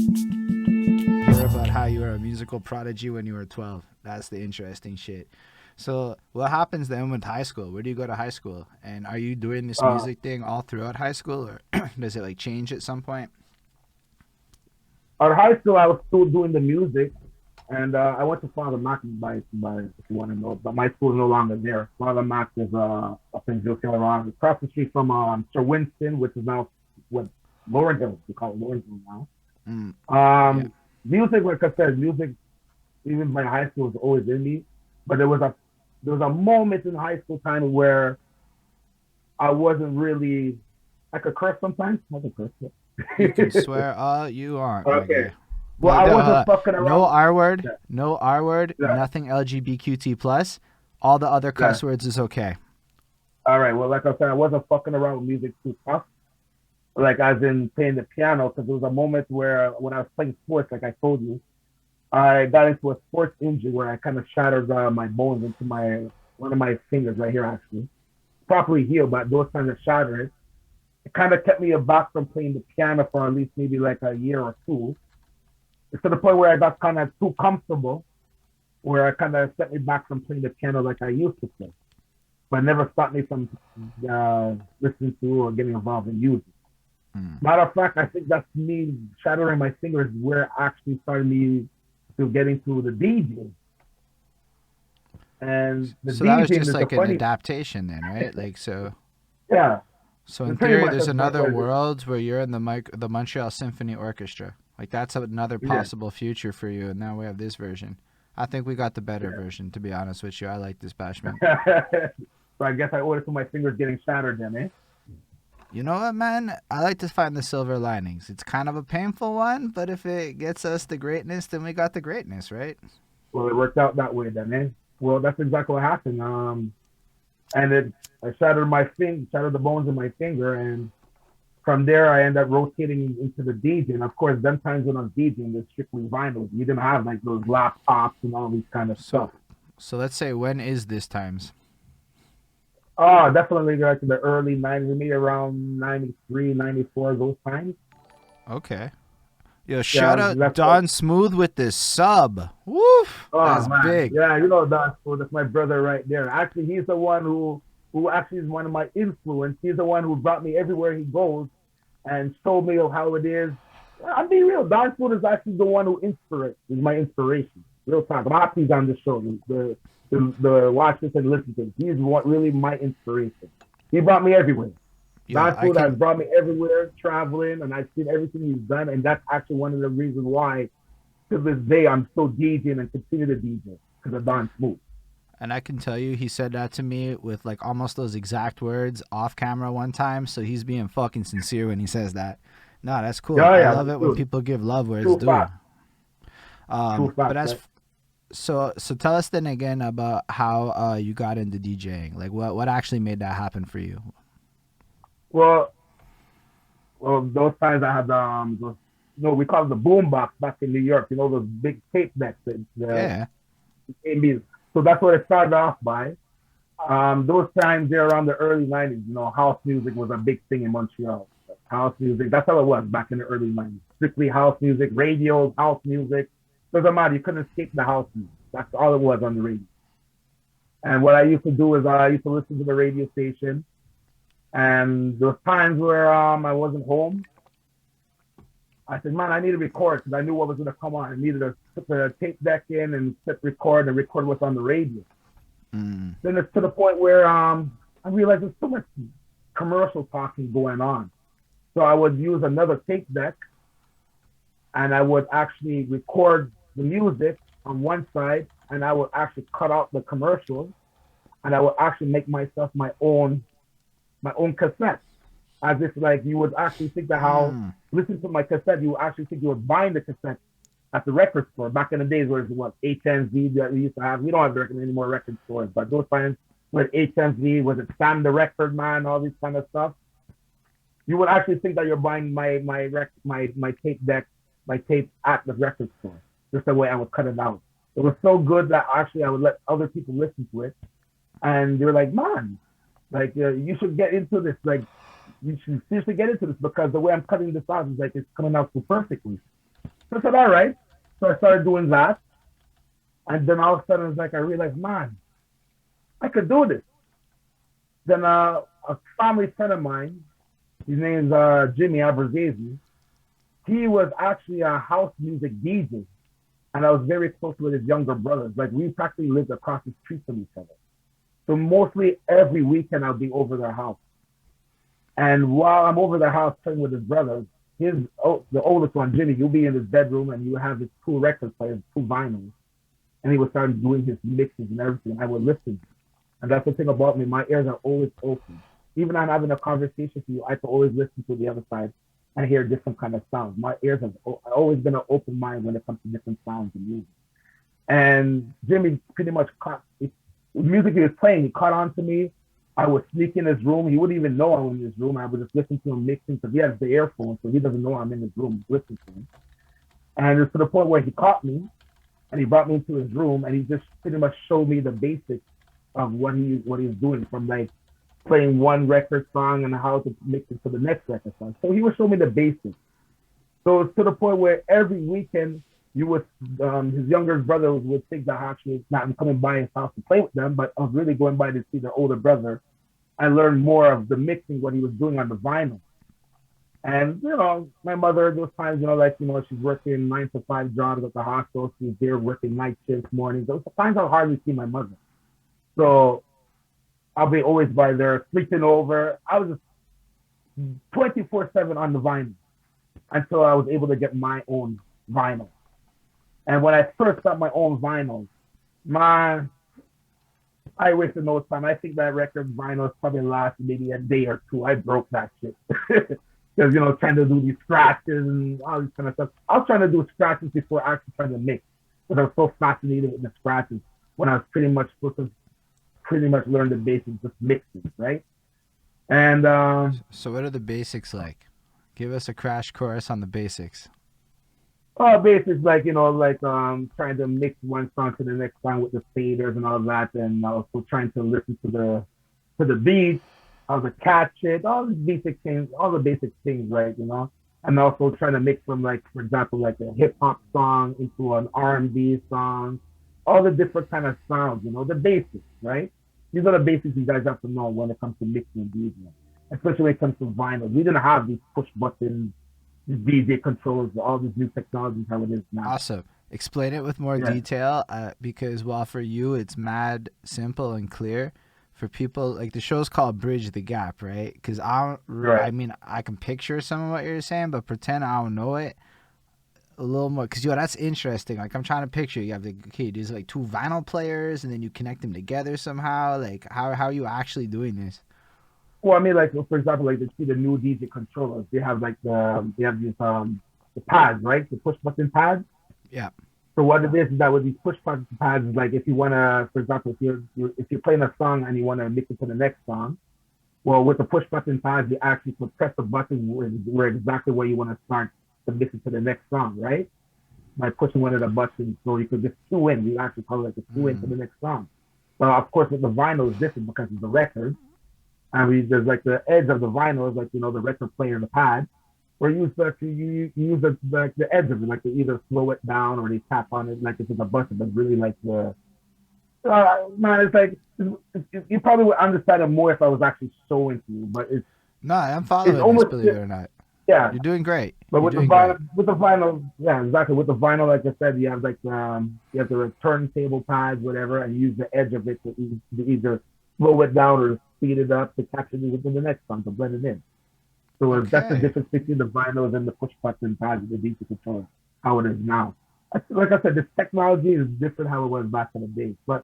Hear about how you were a musical prodigy when you were 12. That's the interesting shit. So, what happens then with high school? Where do you go to high school? And are you doing this Uh, music thing all throughout high school, or does it like change at some point? at high school, I was still doing the music, and I went to Father Mac by if you want to know. But my school is no longer there. Father Mac is up in Ville, Colorado, across the street from Sir Winston, which is now what Lauren Hill. We call it Lauren Hill now. Mm, yeah. Music, like I said, music. Even my high school was always in me, but there was a moment in high school time where I wasn't really. I could curse sometimes. I could You can curse. swear all you want, my Okay. guy. Well, Well, I hold wasn't on. fucking No around. R word, Yeah, no R word, yeah, nothing LGBTQ plus. All the other yeah. cuss words is okay. All right. Well, like I said, I wasn't fucking around with music too tough. Like as in playing the piano, because there was a moment where when I was playing sports, like I told you, I got into a sports injury where I kind of shattered my bones into my one of my fingers right here, actually. Properly healed, but those times I shattered it. It kind of kept me aback from playing the piano for at least maybe like a year or two. It's to the point where I got kind of too comfortable, where I kind of set me back from playing the piano like I used to play, but it never stopped me from listening to or getting involved in music. Mm. Matter of fact, I think that's me shattering my fingers where actually started me to get into the DJing. And the So that was DJing just is the like an funny, adaptation, then, right? Like so. yeah, So in it's pretty theory, much there's that's another what it is. world where you're in the Montreal Symphony Orchestra. Like that's another Yeah, possible future for you. And now we have this version. I think we got the better yeah. version, to be honest with you. I like this Bashment. So I guess I owe it to my fingers getting shattered then, eh? You know what, man? I like to find the silver linings. It's kind of a painful one, but if it gets us the greatness, then we got the greatness, right? Well, it worked out that way then, eh? Well, that's exactly what happened. And I shattered my finger, shattered the bones in my finger, and from there I ended up rotating into the DJ. And of course, them times when I was DJing, there's strictly vinyl. You didn't have like those laptops and all these kind of So, stuff. so let's say when is this times? Oh, definitely like the early 90s, maybe around 93, 94, those times. Okay. Yo, shout Yeah, out that's what. Don Smooth with this sub. Woof. Oh That's man, big. yeah, you know that's my brother right there. Actually, he's the one who actually is one of my influence. He's the one who brought me everywhere he goes and showed me of how it is. I'm being real. Don Food is actually the one is my inspiration. Real talk. I'm happy he's on the show. The watch this and listen to this. He's what really my inspiration. He brought me everywhere. Yo, Don I Food has can. brought me everywhere, traveling, and I've seen everything he's done. And that's actually one of the reasons why to this day I'm still DJing and continue to DJ because of Don Smooth. And I can tell you, he said that to me with like almost those exact words off camera one time. So he's being fucking sincere when he says that. No, that's cool. Yeah, I yeah, love it when dude. people give love where it's True due. fact. True But fact. as Right? so tell us then again about how you got into DJing. Like what actually made that happen for you? Well, well, those times I had those, we call it the boom box back in New York. You know those big tape decks, the Yeah. ABs. So that's what it started off by. Those times there around the early '90s, house music was a big thing in Montreal. House music, that's how it was back in the early '90s. Strictly house music, radio, house music. Doesn't matter. You couldn't escape the house music. That's all it was on the radio. And what I used to do is I used to listen to the radio station. And there was times where I wasn't home. I said, man, I need to record because I knew what was going to come on. I needed to put the tape deck in and hit record and record what's on the radio. Mm. Then it's to the point where I realized there's so much commercial talking going on. So I would use another tape deck and I would actually record the music on one side and I would actually cut out the commercials and I would actually make myself my own cassette. As if like you would actually think that how Mm. listen to my cassette, you would actually think you were buying the cassette at the record store back in the days where it was what HNZ that we used to have. We don't have anymore record stores, but those times with HNZ was it Sam the Record Man, all this kind of stuff. You would actually think that you're buying my tape deck, my tape at the record store. Just the way I would cut it out. It was so good that actually I would let other people listen to it, and they were like, "Man, like you should get into this. Like you should seriously get into this because the way I'm cutting this out is like it's coming out so perfectly." So I said, all right. So I started doing that. And then all of a sudden, it's like, I realized, man, I could do this. Then a family friend of mine, his name's Jimmy Abrazesi, he was actually a house music DJ. And I was very close with his younger brothers. Like, we practically lived across the street from each other. So mostly every weekend, I'll be over their house. And while I'm over their house playing with his brothers, the oldest one, Jimmy, he'll be in his bedroom and you have his two record players, two vinyls. And he would start doing his mixes and everything. I would listen. And that's the thing about me. My ears are always open. Even I'm having a conversation with you, I can always listen to the other side and hear different kind of sounds. My ears have always been an open mind when it comes to different sounds and music. And Jimmy pretty much caught the music he was playing. He caught on to me. I would sneak in his room. He wouldn't even know I'm in his room. I would just listen to him mixing because he has the earphones, so he doesn't know I'm in his room listening to him. And it's to the point where he caught me and he brought me into his room and he just pretty much showed me the basics of what he's doing, from like playing one record song and how to mix it to the next record song. So he would show me the basics. So it's to the point where every weekend you would his younger brother would think that actually not coming by his house to play with them, but I was really going by to see their older brother. I learned more of the mixing, what he was doing on the vinyl. And, my mother, those times, she's working 9 to 5 jobs at the hospital. She's there working night shifts, mornings. Those times I'll hardly see my mother. So I'll be always by there, sleeping over. I was just 24/7 on the vinyl until I was able to get my own vinyl. And when I first got my own vinyl, I wasted no time. I think that record vinyl probably lasted maybe a day or two. I broke that shit. Because, trying to do these scratches and all this kind of stuff. I was trying to do scratches before actually trying to mix. But I was so fascinated with the scratches when I was pretty much supposed to learn the basics, just mixing, right? And so what are the basics like? Give us a crash course on the basics. Basics like trying to mix one song to the next song with the faders and all that, and also trying to listen to the beat, how to catch it, all the basic things, right? And also trying to mix from, like, for example, like a hip hop song into an R&B song, all the different kind of sounds, the basics, right? These are the basics you guys have to know when it comes to mixing and DJing, especially when it comes to vinyl. We didn't have these push buttons, these DJ controls, all these new technologies, how it is now. Awesome. Explain it with more detail, because while for you it's mad simple and clear, for people, like, the show's called Bridge the Gap, right? Because I mean, I can picture some of what you're saying, but pretend I don't know it a little more, because that's interesting. Like, I'm trying to picture, you have there's like two vinyl players and then you connect them together somehow. Like, how are you actually doing this? Well, I mean, like, for example, like, you see the new DJ controllers, they have like they have these the pads, right? The push button pads. Yeah. So what it is that with these push button pads is, like, if you want to, for example, if you're playing a song and you want to mix it to the next song, well, with the push button pads, you actually could press the button where exactly where you want to start to mix it to the next song, right? By pushing one of the buttons, so you could just cue in. We actually call it like a cue in to the next song. Well, of course, with the vinyl is different because it's the record. And there's like the edge of the vinyl is like, the record player and the pad. Or you use the edge of it, like they either slow it down or they tap on it like it's a button, but really like the man, it's like you probably would understand it more if I was actually showing to you, but it's no, I'm following this, almost, believe it or not. Yeah, you're doing great. But with the vinyl, yeah, exactly. With the vinyl, like I said, you have like you have the turntable pads, whatever, and you use the edge of it to either slow it down or speed it up to capture it within the next song to blend it in. So that's the difference between the vinyls and the push button pads with the DJ controller, how it is now. Like I said, this technology is different how it was back in the day. But